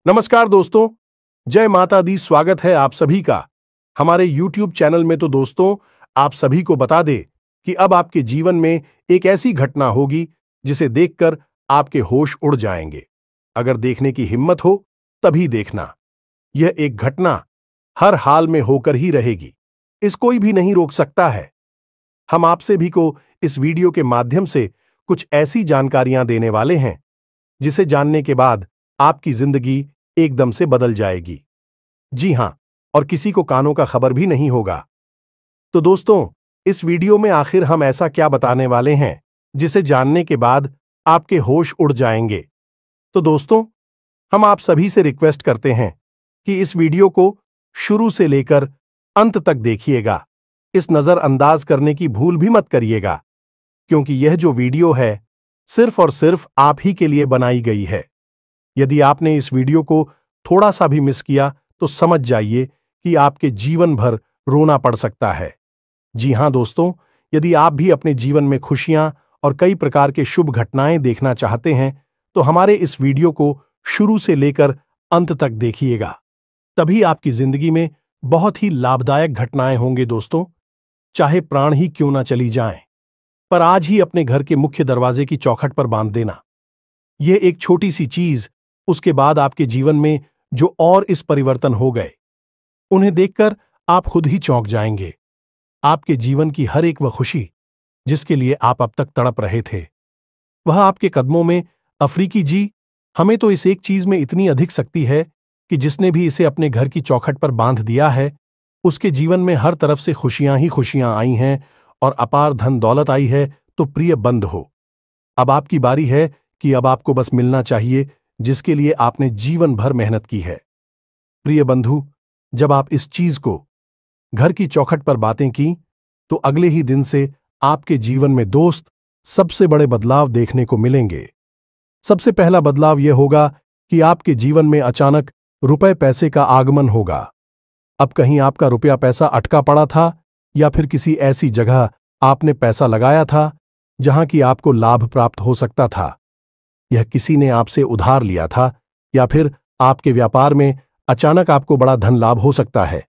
नमस्कार दोस्तों, जय माता दी। स्वागत है आप सभी का हमारे YouTube चैनल में। तो दोस्तों, आप सभी को बता दें कि अब आपके जीवन में एक ऐसी घटना होगी जिसे देखकर आपके होश उड़ जाएंगे। अगर देखने की हिम्मत हो तभी देखना। यह एक घटना हर हाल में होकर ही रहेगी, इस कोई भी नहीं रोक सकता है। हम आपसे भी को इस वीडियो के माध्यम से कुछ ऐसी जानकारियां देने वाले हैं जिसे जानने के बाद आपकी जिंदगी एकदम से बदल जाएगी। जी हां, और किसी को कानों का खबर भी नहीं होगा। तो दोस्तों, इस वीडियो में आखिर हम ऐसा क्या बताने वाले हैं जिसे जानने के बाद आपके होश उड़ जाएंगे। तो दोस्तों, हम आप सभी से रिक्वेस्ट करते हैं कि इस वीडियो को शुरू से लेकर अंत तक देखिएगा। इस नजरअंदाज करने की भूल भी मत करिएगा, क्योंकि यह जो वीडियो है सिर्फ और सिर्फ आप ही के लिए बनाई गई है। यदि आपने इस वीडियो को थोड़ा सा भी मिस किया तो समझ जाइए कि आपके जीवन भर रोना पड़ सकता है। जी हां दोस्तों, यदि आप भी अपने जीवन में खुशियां और कई प्रकार के शुभ घटनाएं देखना चाहते हैं तो हमारे इस वीडियो को शुरू से लेकर अंत तक देखिएगा। तभी आपकी जिंदगी में बहुत ही लाभदायक घटनाएं होंगे दोस्तों, चाहे प्राण ही क्यों ना चली जाएं। पर आज ही अपने घर के मुख्य दरवाजे की चौखट पर बांध देना। यह एक छोटी सी चीज, उसके बाद आपके जीवन में जो और इस परिवर्तन हो गए, उन्हें देखकर आप खुद ही चौंक जाएंगे। आपके जीवन की हर एक वह खुशी जिसके लिए आप अब तक तड़प रहे थे, वह आपके कदमों में अफ्रीकी जी। हमें तो इस एक चीज में इतनी अधिक शक्ति है कि जिसने भी इसे अपने घर की चौखट पर बांध दिया है, उसके जीवन में हर तरफ से खुशियां ही खुशियां आई हैं और अपार धन दौलत आई है। तो प्रिय बंद हो, अब आपकी बारी है कि अब आपको बस मिलना चाहिए जिसके लिए आपने जीवन भर मेहनत की है। प्रिय बंधु, जब आप इस चीज को घर की चौखट पर बातें की तो अगले ही दिन से आपके जीवन में दोस्त सबसे बड़े बदलाव देखने को मिलेंगे। सबसे पहला बदलाव यह होगा कि आपके जीवन में अचानक रुपए पैसे का आगमन होगा। अब कहीं आपका रुपया पैसा अटका पड़ा था या फिर किसी ऐसी जगह आपने पैसा लगाया था जहां की आपको लाभ प्राप्त हो सकता था। यह किसी ने आपसे उधार लिया था या फिर आपके व्यापार में अचानक आपको बड़ा धन लाभ हो सकता है।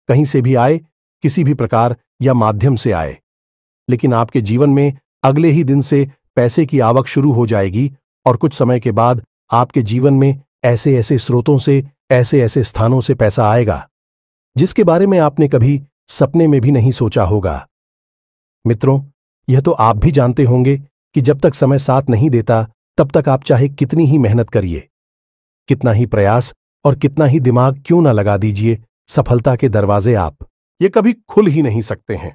कहीं से भी आए, किसी भी प्रकार या माध्यम से आए, लेकिन आपके जीवन में अगले ही दिन से पैसे की आवक शुरू हो जाएगी और कुछ समय के बाद आपके जीवन में ऐसे ऐसे स्रोतों से, ऐसे ऐसे स्थानों से पैसा आएगा जिसके बारे में आपने कभी सपने में भी नहीं सोचा होगा। मित्रों, यह तो आप भी जानते होंगे कि जब तक समय साथ नहीं देता तब तक आप चाहे कितनी ही मेहनत करिए, कितना ही प्रयास और कितना ही दिमाग क्यों ना लगा दीजिए, सफलता के दरवाजे ये कभी खुल ही नहीं सकते हैं।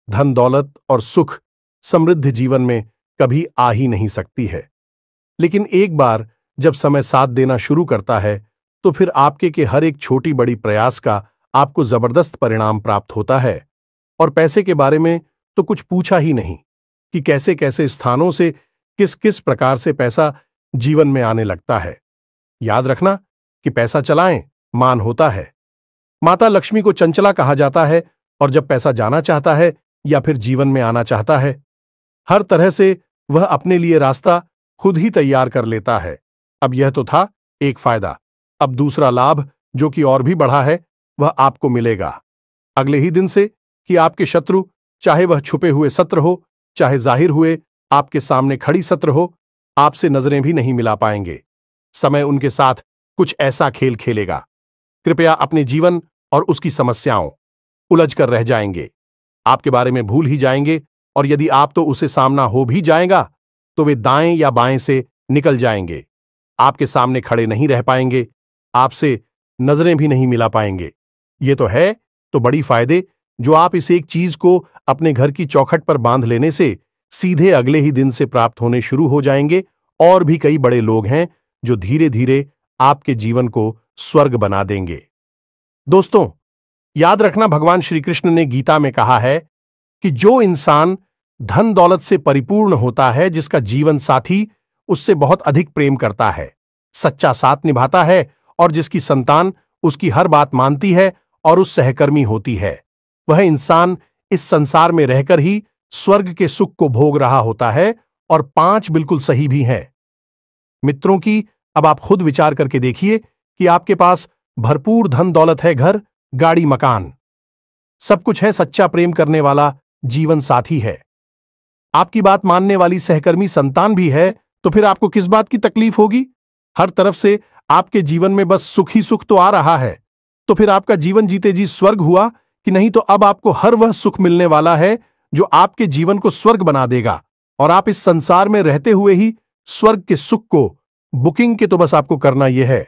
धन दौलत और सुख समृद्ध जीवन में कभी आ ही नहीं सकती है। लेकिन एक बार जब समय साथ देना शुरू करता है तो फिर आपके के हर एक छोटी बड़ी प्रयास का आपको जबरदस्त परिणाम प्राप्त होता है। और पैसे के बारे में तो कुछ पूछा ही नहीं कि कैसे कैसे स्थानों से किस किस प्रकार से पैसा जीवन में आने लगता है। याद रखना कि पैसा चलाएं मान होता है। माता लक्ष्मी को चंचला कहा जाता है और जब पैसा जाना चाहता है या फिर जीवन में आना चाहता है, हर तरह से वह अपने लिए रास्ता खुद ही तैयार कर लेता है। अब यह तो था एक फायदा। अब दूसरा लाभ जो कि और भी बढ़ा है, वह आपको मिलेगा अगले ही दिन से कि आपके शत्रु, चाहे वह छुपे हुए शत्रु हो, चाहे जाहिर हुए आपके सामने खड़ी शत्रु हो, आपसे नजरें भी नहीं मिला पाएंगे। समय उनके साथ कुछ ऐसा खेल खेलेगा, कृपया अपने जीवन और उसकी समस्याओं उलझ कर रह जाएंगे, आपके बारे में भूल ही जाएंगे। और यदि आप तो उसे सामना हो भी जाएगा तो वे दाएं या बाएं से निकल जाएंगे, आपके सामने खड़े नहीं रह पाएंगे, आपसे नजरें भी नहीं मिला पाएंगे। ये तो है तो बड़ी फायदे जो आप इस एक चीज को अपने घर की चौखट पर बांध लेने से सीधे अगले ही दिन से प्राप्त होने शुरू हो जाएंगे। और भी कई बड़े लोग हैं जो धीरे धीरे आपके जीवन को स्वर्ग बना देंगे। दोस्तों, याद रखना, भगवान श्री कृष्ण ने गीता में कहा है कि जो इंसान धन दौलत से परिपूर्ण होता है, जिसका जीवन साथी उससे बहुत अधिक प्रेम करता है, सच्चा साथ निभाता है और जिसकी संतान उसकी हर बात मानती है और उस सहकर्मी होती है, वह इंसान इस संसार में रहकर ही स्वर्ग के सुख को भोग रहा होता है। और 5 बिल्कुल सही भी हैं। मित्रों की अब आप खुद विचार करके देखिए कि आपके पास भरपूर धन दौलत है, घर, गाड़ी, मकान, सब कुछ है, सच्चा प्रेम करने वाला जीवन साथी है, आपकी बात मानने वाली सहकर्मी संतान भी है, तो फिर आपको किस बात की तकलीफ होगी? हर तरफ से आपके जीवन में बस सुख ही सुख तो आ रहा है, तो फिर आपका जीवन जीते जी स्वर्ग हुआ कि नहीं? तो अब आपको हर वह सुख मिलने वाला है जो आपके जीवन को स्वर्ग बना देगा, और आप इस संसार में रहते हुए ही स्वर्ग के सुख को बुकिंग के तो बस आपको करना यह है,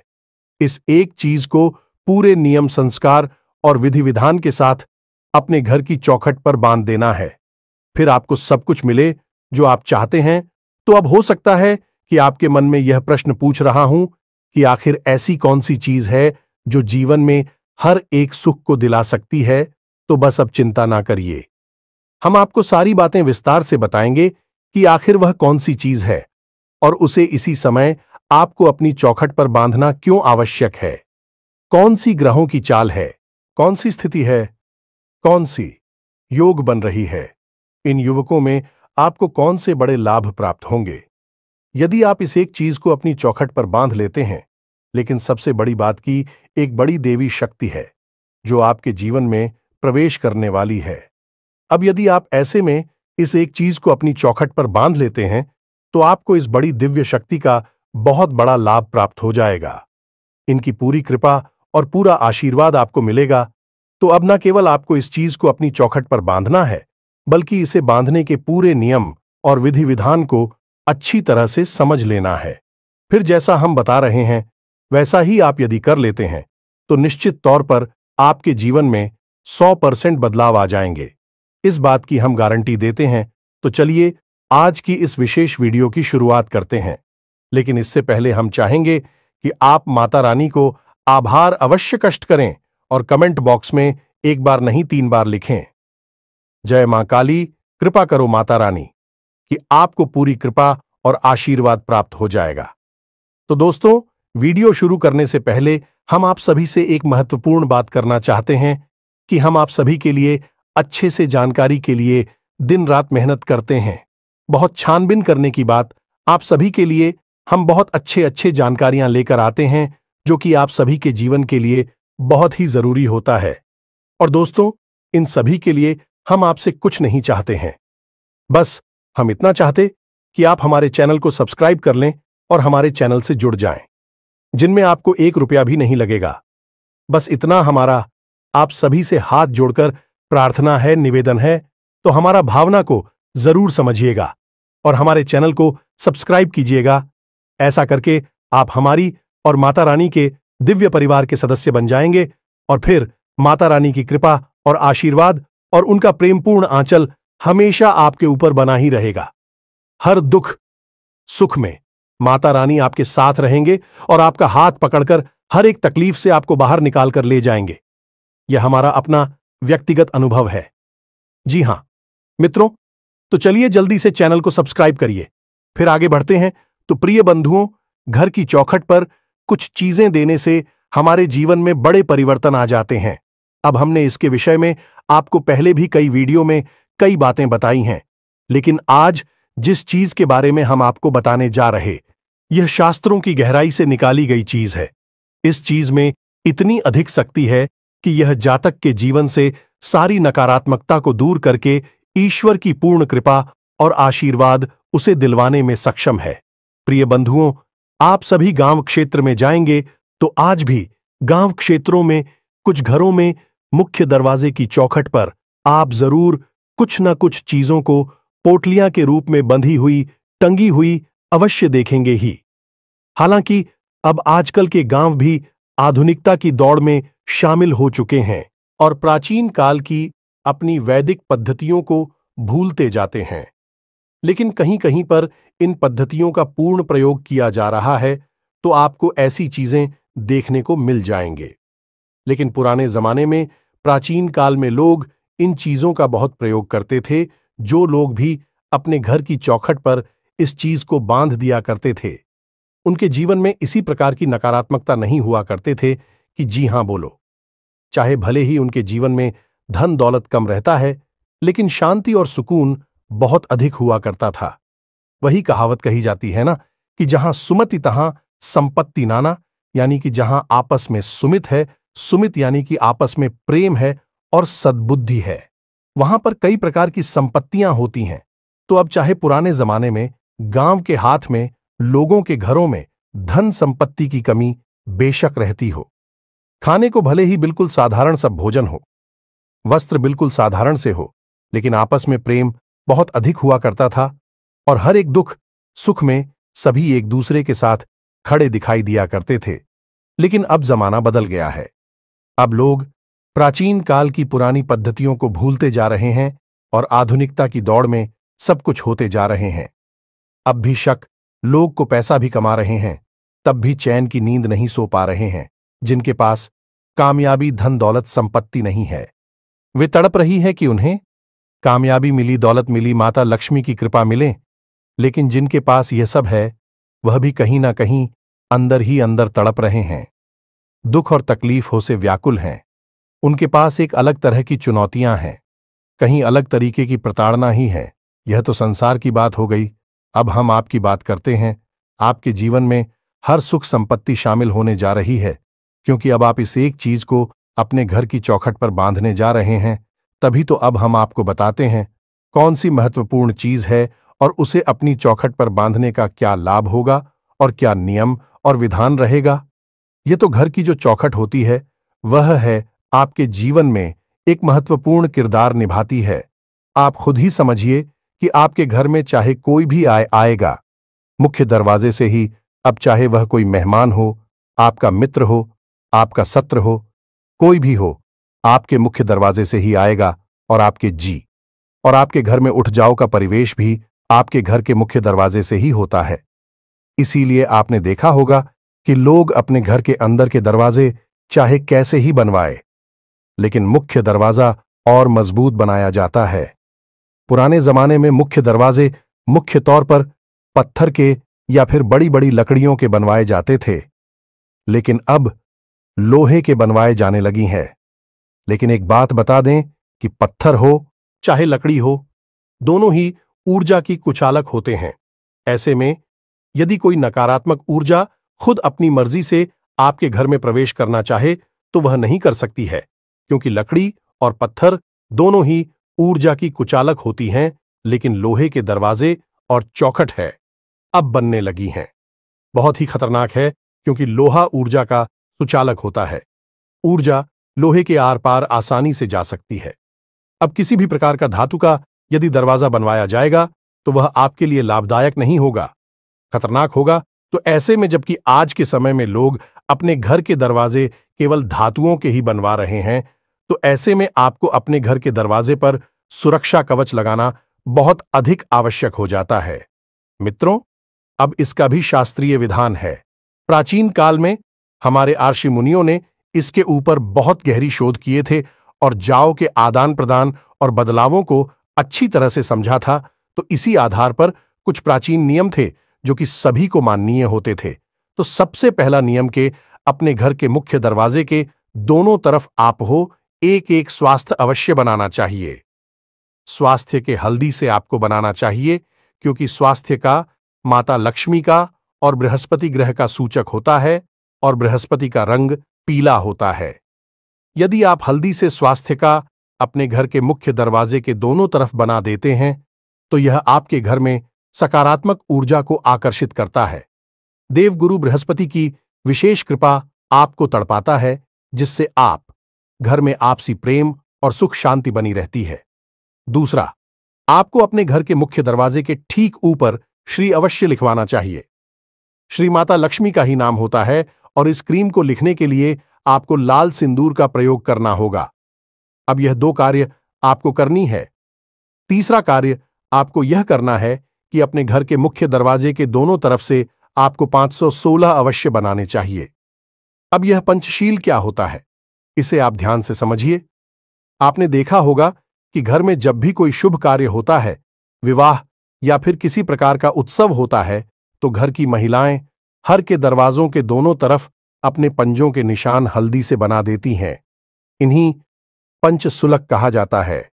इस एक चीज को पूरे नियम, संस्कार और विधि विधान के साथ अपने घर की चौखट पर बांध देना है। फिर आपको सब कुछ मिले जो आप चाहते हैं। तो अब हो सकता है कि आपके मन में यह प्रश्न पूछ रहा हूं कि आखिर ऐसी कौन सी चीज है जो जीवन में हर एक सुख को दिला सकती है? तो बस अब चिंता ना करिए, हम आपको सारी बातें विस्तार से बताएंगे कि आखिर वह कौन सी चीज है और उसे इसी समय आपको अपनी चौखट पर बांधना क्यों आवश्यक है। कौन सी ग्रहों की चाल है, कौन सी स्थिति है, कौन सी योग बन रही है, इन युवकों में आपको कौन से बड़े लाभ प्राप्त होंगे यदि आप इस एक चीज को अपनी चौखट पर बांध लेते हैं। लेकिन सबसे बड़ी बात की एक बड़ी देवी शक्ति है जो आपके जीवन में प्रवेश करने वाली है। अब यदि आप ऐसे में इस एक चीज को अपनी चौखट पर बांध लेते हैं तो आपको इस बड़ी दिव्य शक्ति का बहुत बड़ा लाभ प्राप्त हो जाएगा। इनकी पूरी कृपा और पूरा आशीर्वाद आपको मिलेगा। तो अब न केवल आपको इस चीज को अपनी चौखट पर बांधना है, बल्कि इसे बांधने के पूरे नियम और विधि विधान को अच्छी तरह से समझ लेना है। फिर जैसा हम बता रहे हैं वैसा ही आप यदि कर लेते हैं तो निश्चित तौर पर आपके जीवन में 100% बदलाव आ जाएंगे, इस बात की हम गारंटी देते हैं। तो चलिए आज की इस विशेष वीडियो की शुरुआत करते हैं। लेकिन इससे पहले हम चाहेंगे कि आप माता रानी को आभार अवश्य कष्ट करें और कमेंट बॉक्स में एक बार नहीं 3 बार लिखें, जय मां काली, कृपा करो माता रानी, कि आपको पूरी कृपा और आशीर्वाद प्राप्त हो जाएगा। तो दोस्तों, वीडियो शुरू करने से पहले हम आप सभी से एक महत्वपूर्ण बात करना चाहते हैं कि हम आप सभी के लिए अच्छे से जानकारी के लिए दिन रात मेहनत करते हैं। बहुत छानबीन करने की बात, आप सभी के लिए हम बहुत अच्छे जानकारियां लेकर आते हैं जो कि आप सभी के जीवन के लिए बहुत ही जरूरी होता है। और दोस्तों, इन सभी के लिए हम आपसे कुछ नहीं चाहते हैं, बस हम इतना चाहते कि आप हमारे चैनल को सब्सक्राइब कर लें और हमारे चैनल से जुड़ जाएं, जिनमें आपको 1 रुपया भी नहीं लगेगा। बस इतना हमारा आप सभी से हाथ जोड़कर प्रार्थना है, निवेदन है। तो हमारा भावना को जरूर समझिएगा और हमारे चैनल को सब्सक्राइब कीजिएगा। ऐसा करके आप हमारी और माता रानी के दिव्य परिवार के सदस्य बन जाएंगे और फिर माता रानी की कृपा और आशीर्वाद और उनका प्रेमपूर्ण आंचल हमेशा आपके ऊपर बना ही रहेगा। हर दुख सुख में माता रानी आपके साथ रहेंगे और आपका हाथ पकड़कर हर एक तकलीफ से आपको बाहर निकालकर ले जाएंगे। यह हमारा अपना व्यक्तिगत अनुभव है। जी हां मित्रों, तो चलिए जल्दी से चैनल को सब्सक्राइब करिए। फिर आगे बढ़ते हैं। तो प्रिय बंधुओं, घर की चौखट पर कुछ चीजें देने से हमारे जीवन में बड़े परिवर्तन आ जाते हैं। अब हमने इसके विषय में आपको पहले भी कई वीडियो में कई बातें बताई हैं, लेकिन आज जिस चीज के बारे में हम आपको बताने जा रहे, यह शास्त्रों की गहराई से निकाली गई चीज है। इस चीज में इतनी अधिक शक्ति है कि यह जातक के जीवन से सारी नकारात्मकता को दूर करके ईश्वर की पूर्ण कृपा और आशीर्वाद उसे दिलवाने में सक्षम है। प्रिय बंधुओं, आप सभी गांव क्षेत्र में जाएंगे तो आज भी गांव क्षेत्रों में कुछ घरों में मुख्य दरवाजे की चौखट पर आप जरूर कुछ न कुछ चीजों को पोटलियां के रूप में बंधी हुई, टंगी हुई अवश्य देखेंगे ही। हालांकि अब आजकल के गांव भी आधुनिकता की दौड़ में शामिल हो चुके हैं और प्राचीन काल की अपनी वैदिक पद्धतियों को भूलते जाते हैं, लेकिन कहीं कहीं पर इन पद्धतियों का पूर्ण प्रयोग किया जा रहा है, तो आपको ऐसी चीजें देखने को मिल जाएंगे। लेकिन पुराने जमाने में, प्राचीन काल में लोग इन चीजों का बहुत प्रयोग करते थे। जो लोग भी अपने घर की चौखट पर इस चीज को बांध दिया करते थे, उनके जीवन में इसी प्रकार की नकारात्मकता नहीं हुआ करते थे कि जी हां बोलो। चाहे भले ही उनके जीवन में धन दौलत कम रहता है, लेकिन शांति और सुकून बहुत अधिक हुआ करता था। वही कहावत कही जाती है ना कि जहां सुमति तहां संपत्ति नाना यानी कि जहां आपस में सुमित है, सुमित यानी कि आपस में प्रेम है और सद्बुद्धि है, वहां पर कई प्रकार की संपत्तियां होती हैं। तो अब चाहे पुराने जमाने में गांव के हाथ में, लोगों के घरों में धन संपत्ति की कमी बेशक रहती हो, खाने को भले ही बिल्कुल साधारण सा भोजन हो, वस्त्र बिल्कुल साधारण से हो, लेकिन आपस में प्रेम बहुत अधिक हुआ करता था और हर एक दुख सुख में सभी एक दूसरे के साथ खड़े दिखाई दिया करते थे। लेकिन अब जमाना बदल गया है। अब लोग प्राचीन काल की पुरानी पद्धतियों को भूलते जा रहे हैं और आधुनिकता की दौड़ में सब कुछ होते जा रहे हैं। अब भी शक लोग को पैसा भी कमा रहे हैं, तब भी चैन की नींद नहीं सो पा रहे हैं। जिनके पास कामयाबी, धन दौलत, संपत्ति नहीं है, वे तड़प रही है कि उन्हें कामयाबी मिली, दौलत मिली, माता लक्ष्मी की कृपा मिले। लेकिन जिनके पास यह सब है वह भी कहीं ना कहीं अंदर ही अंदर तड़प रहे हैं, दुख और तकलीफों से व्याकुल हैं। उनके पास एक अलग तरह की चुनौतियां हैं, कहीं अलग तरीके की प्रताड़ना ही है। यह तो संसार की बात हो गई। अब हम आपकी बात करते हैं। आपके जीवन में हर सुख संपत्ति शामिल होने जा रही है, क्योंकि अब आप इस एक चीज को अपने घर की चौखट पर बांधने जा रहे हैं। तभी तो अब हम आपको बताते हैं कौन सी महत्वपूर्ण चीज है और उसे अपनी चौखट पर बांधने का क्या लाभ होगा और क्या नियम और विधान रहेगा। ये तो घर की जो चौखट होती है वह है आपके जीवन में एक महत्वपूर्ण किरदार निभाती है। आप खुद ही समझिए कि आपके घर में चाहे कोई भी आएगा, मुख्य दरवाजे से ही, अब चाहे वह कोई मेहमान हो, आपका मित्र हो, आपका सत्र हो, कोई भी हो, आपके मुख्य दरवाजे से ही आएगा। और आपके घर में उठ जाओ का परिवेश भी आपके घर के मुख्य दरवाजे से ही होता है। इसीलिए आपने देखा होगा कि लोग अपने घर के अंदर के दरवाजे चाहे कैसे ही बनवाए, लेकिन मुख्य दरवाजा और मजबूत बनाया जाता है। पुराने जमाने में मुख्य दरवाजे मुख्य तौर पर पत्थर के या फिर बड़ी बड़ी लकड़ियों के बनवाए जाते थे, लेकिन अब लोहे के बनवाए जाने लगी हैं। लेकिन एक बात बता दें कि पत्थर हो चाहे लकड़ी हो, दोनों ही ऊर्जा की कुचालक होते हैं। ऐसे में यदि कोई नकारात्मक ऊर्जा खुद अपनी मर्जी से आपके घर में प्रवेश करना चाहे तो वह नहीं कर सकती है, क्योंकि लकड़ी और पत्थर दोनों ही ऊर्जा की कुचालक होती हैं। लेकिन लोहे के दरवाजे और चौखट है अब बनने लगी हैं। बहुत ही खतरनाक है, क्योंकि लोहा ऊर्जा का सुचालक होता है। ऊर्जा लोहे के आर पार आसानी से जा सकती है। अब किसी भी प्रकार का धातु का यदि दरवाजा बनवाया जाएगा तो वह आपके लिए लाभदायक नहीं होगा, खतरनाक होगा। तो ऐसे में जबकि आज के समय में लोग अपने घर के दरवाजे केवल धातुओं के ही बनवा रहे हैं, तो ऐसे में आपको अपने घर के दरवाजे पर सुरक्षा कवच लगाना बहुत अधिक आवश्यक हो जाता है। मित्रों, अब इसका भी शास्त्रीय विधान है। प्राचीन काल में हमारे ऋषि मुनियों ने इसके ऊपर बहुत गहरी शोध किए थे और जाओ के आदान प्रदान और बदलावों को अच्छी तरह से समझा था। तो इसी आधार पर कुछ प्राचीन नियम थे जो कि सभी को माननीय होते थे। तो सबसे पहला नियम के अपने घर के मुख्य दरवाजे के दोनों तरफ आप हो एक एक स्वास्थ्य अवश्य बनाना चाहिए। स्वास्थ्य के हल्दी से आपको बनाना चाहिए, क्योंकि स्वास्थ्य का माता लक्ष्मी का और बृहस्पति ग्रह का सूचक होता है और बृहस्पति का रंग पीला होता है। यदि आप हल्दी से स्वास्थ्य का अपने घर के मुख्य दरवाजे के दोनों तरफ बना देते हैं तो यह आपके घर में सकारात्मक ऊर्जा को आकर्षित करता है। देवगुरु बृहस्पति की विशेष कृपा आपको तड़पाता है, जिससे आप घर में आपसी प्रेम और सुख शांति बनी रहती है। दूसरा, आपको अपने घर के मुख्य दरवाजे के ठीक ऊपर श्री अवश्य लिखवाना चाहिए। श्री माता लक्ष्मी का ही नाम होता है और इस क्रीम को लिखने के लिए आपको लाल सिंदूर का प्रयोग करना होगा। अब यह दो कार्य आपको करनी है। तीसरा कार्य आपको यह करना है कि अपने घर के मुख्य दरवाजे के दोनों तरफ से आपको 516 अवश्य बनाने चाहिए। अब यह पंचशील क्या होता है, इसे आप ध्यान से समझिए। आपने देखा होगा कि घर में जब भी कोई शुभ कार्य होता है, विवाह या फिर किसी प्रकार का उत्सव होता है, तो घर की महिलाएं हर के दरवाजों के दोनों तरफ अपने पंजों के निशान हल्दी से बना देती हैं। इन्हीं पंचसुलक कहा जाता है।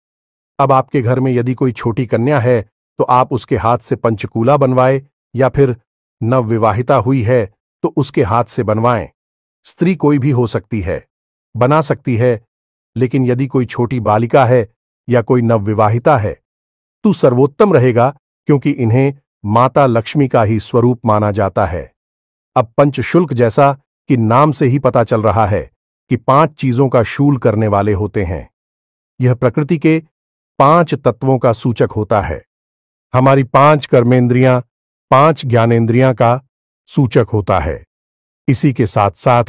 अब आपके घर में यदि कोई छोटी कन्या है तो आप उसके हाथ से पंचकूला बनवाए, या फिर नवविवाहिता हुई है तो उसके हाथ से बनवाएं। स्त्री कोई भी हो सकती है, बना सकती है, लेकिन यदि कोई छोटी बालिका है या कोई नवविवाहिता है तो सर्वोत्तम रहेगा, क्योंकि इन्हें माता लक्ष्मी का ही स्वरूप माना जाता है। अब पंचशुल्क, जैसा कि नाम से ही पता चल रहा है कि 5 चीजों का शूल करने वाले होते हैं। यह प्रकृति के 5 तत्वों का सूचक होता है। हमारी 5 कर्मेंद्रियां, 5 ज्ञानेंद्रियां का सूचक होता है। इसी के साथ साथ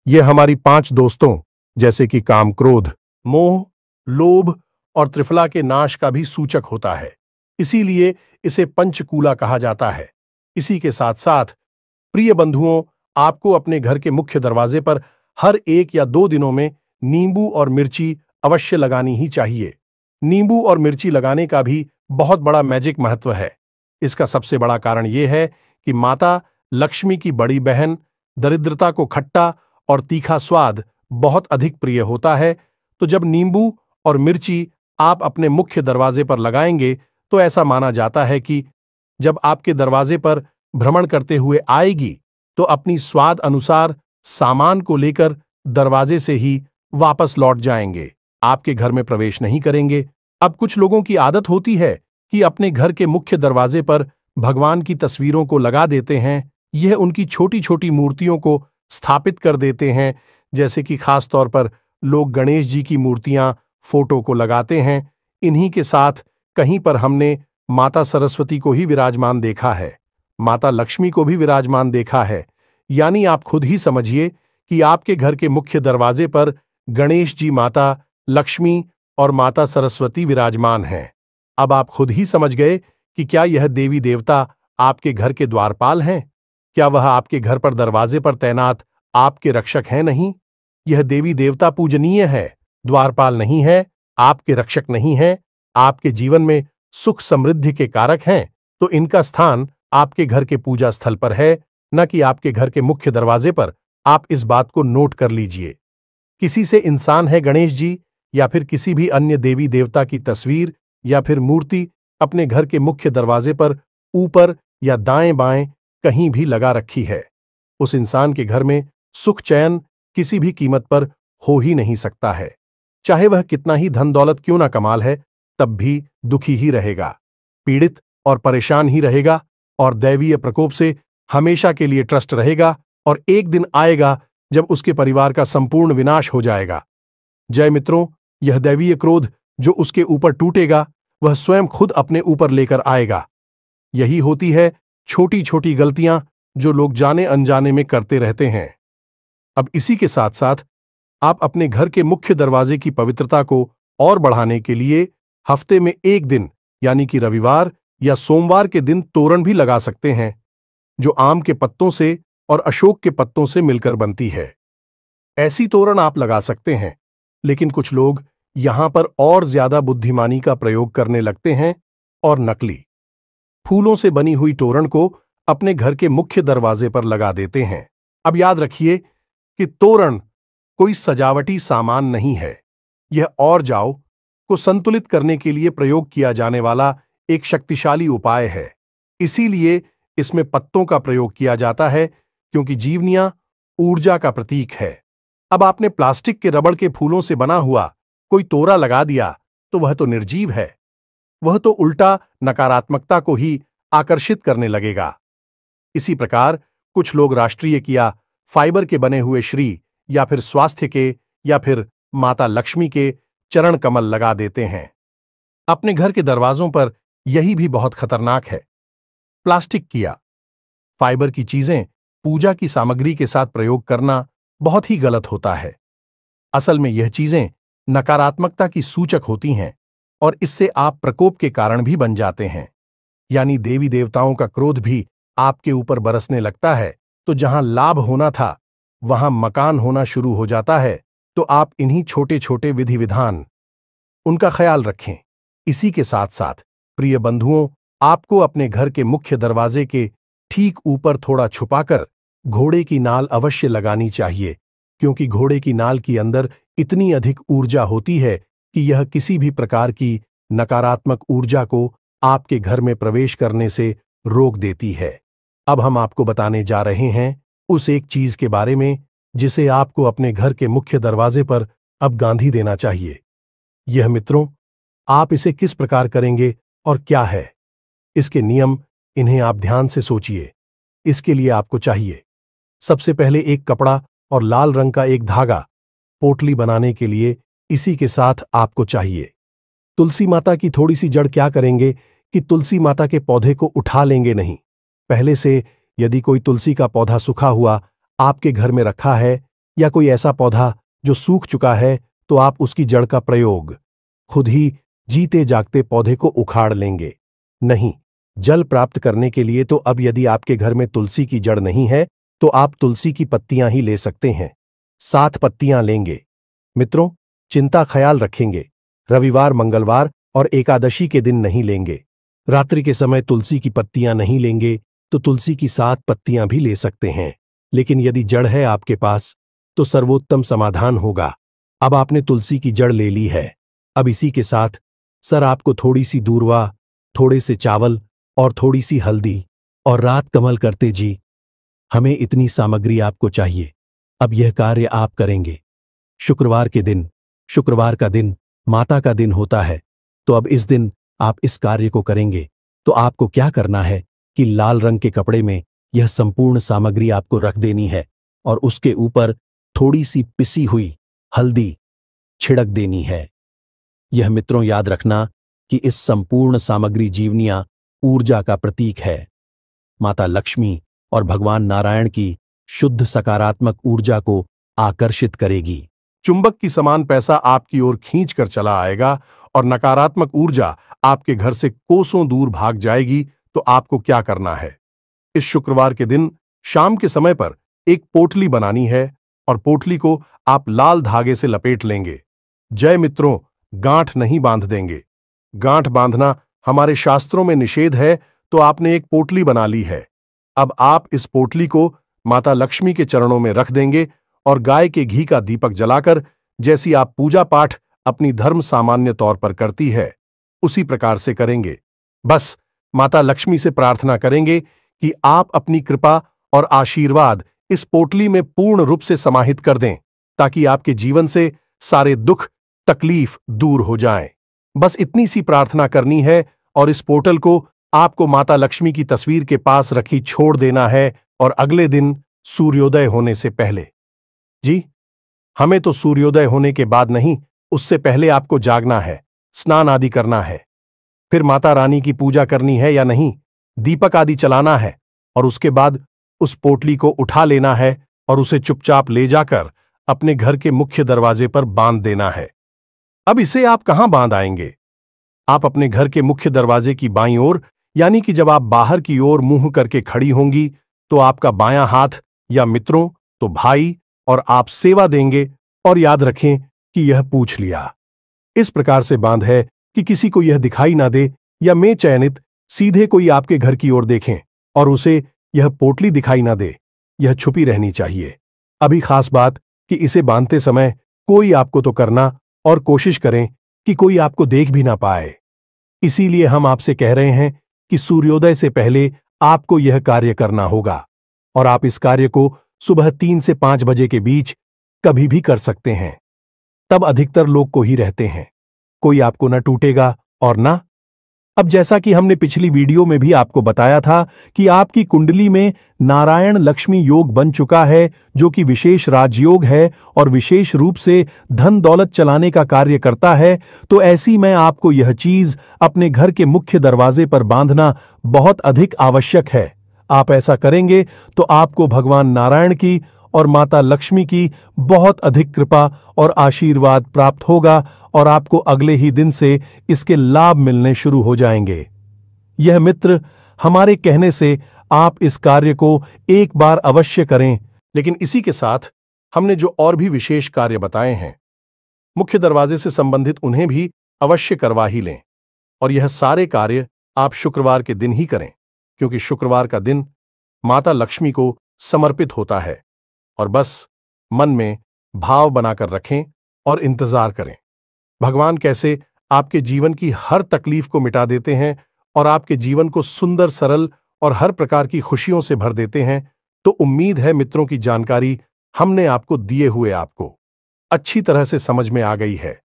यह हमारी 5 दोस्तों, जैसे कि काम, क्रोध, मोह, लोभ और त्रिफला के नाश का भी सूचक होता है। इसीलिए इसे पंचकूला कहा जाता है। इसी के साथ साथ प्रिय बंधुओं, आपको अपने घर के मुख्य दरवाजे पर हर 1 या 2 दिनों में नींबू और मिर्ची अवश्य लगानी ही चाहिए। नींबू और मिर्ची लगाने का भी बहुत बड़ा मैजिक महत्व है। इसका सबसे बड़ा कारण यह है कि माता लक्ष्मी की बड़ी बहन दरिद्रता को खट्टा और तीखा स्वाद बहुत अधिक प्रिय होता है। तो जब नींबू और मिर्ची आप अपने मुख्य दरवाजे पर लगाएंगे तो ऐसा माना जाता है कि जब आपके दरवाजे पर भ्रमण करते हुए आएगी तो अपनी स्वाद अनुसार सामान को लेकर दरवाजे से ही वापस लौट जाएंगे, आपके घर में प्रवेश नहीं करेंगे। अब कुछ लोगों की आदत होती है कि अपने घर के मुख्य दरवाजे पर भगवान की तस्वीरों को लगा देते हैं। यह उनकी छोटी छोटी मूर्तियों को स्थापित कर देते हैं, जैसे कि खास तौर पर लोग गणेश जी की मूर्तियां, फोटो को लगाते हैं। इन्हीं के साथ कहीं पर हमने माता सरस्वती को ही विराजमान देखा है, माता लक्ष्मी को भी विराजमान देखा है। यानी आप खुद ही समझिए कि आपके घर के मुख्य दरवाजे पर गणेश जी, माता लक्ष्मी और माता सरस्वती विराजमान हैं। अब आप खुद ही समझ गए कि क्या यह देवी देवता आपके घर के द्वारपाल हैं? क्या वह आपके घर पर दरवाजे पर तैनात आपके रक्षक हैं? नहीं, यह देवी देवता पूजनीय है, द्वारपाल नहीं है, आपके रक्षक नहीं है, आपके जीवन में सुख समृद्धि के कारक हैं। तो इनका स्थान आपके घर के पूजा स्थल पर है, न कि आपके घर के मुख्य दरवाजे पर। आप इस बात को नोट कर लीजिए। किसी से इंसान है गणेश जी या फिर किसी भी अन्य देवी देवता की तस्वीर या फिर मूर्ति अपने घर के मुख्य दरवाजे पर ऊपर या दाएं बाएं कहीं भी लगा रखी है, उस इंसान के घर में सुख चैन किसी भी कीमत पर हो ही नहीं सकता है। चाहे वह कितना ही धन दौलत क्यों ना कमाल है, तब भी दुखी ही रहेगा, पीड़ित और परेशान ही रहेगा और दैवीय प्रकोप से हमेशा के लिए त्रस्त रहेगा। और एक दिन आएगा जब उसके परिवार का संपूर्ण विनाश हो जाएगा। जय मित्रों, यह दैवीय क्रोध जो उसके ऊपर टूटेगा वह स्वयं खुद अपने ऊपर लेकर आएगा। यही होती है छोटी छोटी गलतियां जो लोग जाने अनजाने में करते रहते हैं। अब इसी के साथ साथ आप अपने घर के मुख्य दरवाजे की पवित्रता को और बढ़ाने के लिए हफ्ते में 1 दिन यानी कि रविवार या सोमवार के दिन तोरण भी लगा सकते हैं, जो आम के पत्तों से और अशोक के पत्तों से मिलकर बनती है। ऐसी तोरण आप लगा सकते हैं, लेकिन कुछ लोग यहां पर और ज्यादा बुद्धिमानी का प्रयोग करने लगते हैं और नकली फूलों से बनी हुई तोरण को अपने घर के मुख्य दरवाजे पर लगा देते हैं। अब याद रखिए कि तोरण कोई सजावटी सामान नहीं है, यह और जाओ को संतुलित करने के लिए प्रयोग किया जाने वाला एक शक्तिशाली उपाय है। इसीलिए इसमें पत्तों का प्रयोग किया जाता है, क्योंकि जीवनियां ऊर्जा का प्रतीक है। अब आपने प्लास्टिक के रबड़ के फूलों से बना हुआ कोई तोरा लगा दिया तो वह तो निर्जीव है, वह तो उल्टा नकारात्मकता को ही आकर्षित करने लगेगा। इसी प्रकार कुछ लोग राष्ट्रीय या फाइबर के बने हुए श्री या फिर स्वास्थ्य के या फिर माता लक्ष्मी के चरण कमल लगा देते हैं अपने घर के दरवाजों पर। यही भी बहुत खतरनाक है। प्लास्टिक या फाइबर की चीजें पूजा की सामग्री के साथ प्रयोग करना बहुत ही गलत होता है। असल में यह चीजें नकारात्मकता की सूचक होती हैं और इससे आप प्रकोप के कारण भी बन जाते हैं। यानी देवी देवताओं का क्रोध भी आपके ऊपर बरसने लगता है, तो जहां लाभ होना था वहां मकान होना शुरू हो जाता है। तो आप इन्हीं छोटे छोटे विधि विधान उनका ख्याल रखें। इसी के साथ साथ प्रिय बंधुओं, आपको अपने घर के मुख्य दरवाजे के ठीक ऊपर थोड़ा छुपाकर घोड़े की नाल अवश्य लगानी चाहिए, क्योंकि घोड़े की नाल के अंदर इतनी अधिक ऊर्जा होती है कि यह किसी भी प्रकार की नकारात्मक ऊर्जा को आपके घर में प्रवेश करने से रोक देती है। अब हम आपको बताने जा रहे हैं उस एक चीज के बारे में जिसे आपको अपने घर के मुख्य दरवाजे पर अब गांधी देना चाहिए। यह मित्रों, आप इसे किस प्रकार करेंगे और क्या है इसके नियम, इन्हें आप ध्यान से सोचिए। इसके लिए आपको चाहिए सबसे पहले एक कपड़ा और लाल रंग का एक धागा। पोटली बनाने के लिए इसी के साथ आपको चाहिए तुलसी माता की थोड़ी सी जड़। क्या करेंगे कि तुलसी माता के पौधे को उठा लेंगे नहीं, पहले से यदि कोई तुलसी का पौधा सूखा हुआ आपके घर में रखा है या कोई ऐसा पौधा जो सूख चुका है, तो आप उसकी जड़ का प्रयोग खुद ही जीते जागते पौधे को उखाड़ लेंगे। नहीं, जल प्राप्त करने के लिए तो अब यदि आपके घर में तुलसी की जड़ नहीं है तो आप तुलसी की पत्तियां ही ले सकते हैं। 7 पत्तियां लेंगे। मित्रों, चिंता ख्याल रखेंगे, रविवार, मंगलवार और एकादशी के दिन नहीं लेंगे। रात्रि के समय तुलसी की पत्तियां नहीं लेंगे तो तुलसी की 7 पत्तियां भी ले सकते हैं। लेकिन यदि जड़ है आपके पास तो सर्वोत्तम समाधान होगा। अब आपने तुलसी की जड़ ले ली है। अब इसी के साथ सर आपको थोड़ी सी दूर्वा, थोड़े से चावल और थोड़ी सी हल्दी और रात कमल करते जी, हमें इतनी सामग्री आपको चाहिए। अब यह कार्य आप करेंगे। शुक्रवार के दिन, शुक्रवार का दिन माता का दिन होता है, तो अब इस दिन आप इस कार्य को करेंगे। तो आपको क्या करना है कि लाल रंग के कपड़े में यह संपूर्ण सामग्री आपको रख देनी है और उसके ऊपर थोड़ी सी पिसी हुई हल्दी छिड़क देनी है। यह मित्रों याद रखना कि इस संपूर्ण सामग्री जीवनिया ऊर्जा का प्रतीक है। माता लक्ष्मी और भगवान नारायण की शुद्ध सकारात्मक ऊर्जा को आकर्षित करेगी। चुंबक की समान पैसा आपकी ओर खींच कर चला आएगा और नकारात्मक ऊर्जा आपके घर से कोसों दूर भाग जाएगी। तो आपको क्या करना है, इस शुक्रवार के दिन शाम के समय पर एक पोटली बनानी है और पोटली को आप लाल धागे से लपेट लेंगे। जय मित्रों, गांठ नहीं बांध देंगे। गांठ बांधना हमारे शास्त्रों में निषेध है, तो आपने एक पोटली बना ली है। अब आप इस पोटली को माता लक्ष्मी के चरणों में रख देंगे और गाय के घी का दीपक जलाकर, जैसी आप पूजा पाठ अपनी धर्म सामान्य तौर पर करती है, उसी प्रकार से करेंगे। बस माता लक्ष्मी से प्रार्थना करेंगे कि आप अपनी कृपा और आशीर्वाद इस पोटली में पूर्ण रूप से समाहित कर दें, ताकि आपके जीवन से सारे दुख तकलीफ दूर हो जाएं। बस इतनी सी प्रार्थना करनी है और इस पोटल को आपको माता लक्ष्मी की तस्वीर के पास रखी छोड़ देना है और अगले दिन सूर्योदय होने से पहले। जी, हमें तो सूर्योदय होने के बाद नहीं, उससे पहले आपको जागना है, स्नान आदि करना है, फिर माता रानी की पूजा करनी है या नहीं, दीपक आदि चलाना है और उसके बाद उस पोटली को उठा लेना है और उसे चुपचाप ले जाकर अपने घर के मुख्य दरवाजे पर बांध देना है। अब इसे आप कहां बांध आएंगे? आप अपने घर के मुख्य दरवाजे की बाईं ओर, यानी कि जब आप बाहर की ओर मुंह करके खड़ी होंगी तो आपका बायां हाथ या मित्रों तो भाई और आप सेवा देंगे। और याद रखें कि यह पूछ लिया इस प्रकार से बांध है कि किसी को यह दिखाई ना दे या मैं चयनित सीधे कोई आपके घर की ओर देखें और उसे यह पोटली दिखाई ना दे। यह छुपी रहनी चाहिए। अभी खास बात कि इसे बांधते समय कोई आपको तो करना और कोशिश करें कि कोई आपको देख भी ना पाए। इसीलिए हम आपसे कह रहे हैं कि सूर्योदय से पहले आपको यह कार्य करना होगा और आप इस कार्य को सुबह 3 से 5 बजे के बीच कभी भी कर सकते हैं। तब अधिकतर लोग को ही रहते हैं, कोई आपको न टूटेगा और ना। अब जैसा कि हमने पिछली वीडियो में भी आपको बताया था कि आपकी कुंडली में नारायण लक्ष्मी योग बन चुका है, जो कि विशेष राजयोग है और विशेष रूप से धन दौलत चलाने का कार्य करता है। तो ऐसी में आपको यह चीज अपने घर के मुख्य दरवाजे पर बांधना बहुत अधिक आवश्यक है। आप ऐसा करेंगे तो आपको भगवान नारायण की और माता लक्ष्मी की बहुत अधिक कृपा और आशीर्वाद प्राप्त होगा और आपको अगले ही दिन से इसके लाभ मिलने शुरू हो जाएंगे। यह मित्र, हमारे कहने से आप इस कार्य को एक बार अवश्य करें। लेकिन इसी के साथ हमने जो और भी विशेष कार्य बताए हैं, मुख्य दरवाजे से संबंधित उन्हें भी अवश्य करवा ही लें। और यह सारे कार्य आप शुक्रवार के दिन ही करें, क्योंकि शुक्रवार का दिन माता लक्ष्मी को समर्पित होता है। और बस मन में भाव बनाकर रखें और इंतजार करें भगवान कैसे आपके जीवन की हर तकलीफ को मिटा देते हैं और आपके जीवन को सुंदर, सरल और हर प्रकार की खुशियों से भर देते हैं। तो उम्मीद है मित्रों की जानकारी हमने आपको दिए हुए आपको अच्छी तरह से समझ में आ गई है।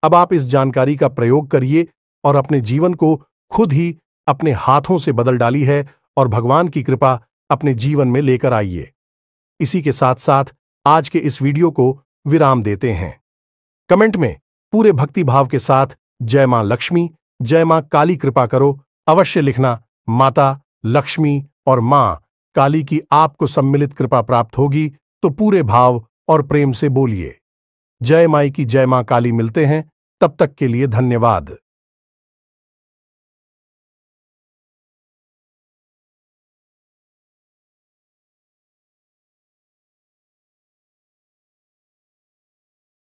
अब आप इस जानकारी का प्रयोग करिए और अपने जीवन को खुद ही अपने हाथों से बदल डाली है और भगवान की कृपा अपने जीवन में लेकर आइए। इसी के साथ साथ आज के इस वीडियो को विराम देते हैं। कमेंट में पूरे भक्ति भाव के साथ जय मां लक्ष्मी, जय मां काली कृपा करो अवश्य लिखना। माता लक्ष्मी और मां काली की आपको सम्मिलित कृपा प्राप्त होगी तो पूरे भाव और प्रेम से बोलिए जय माई की जय मां काली। मिलते हैं, तब तक के लिए धन्यवाद।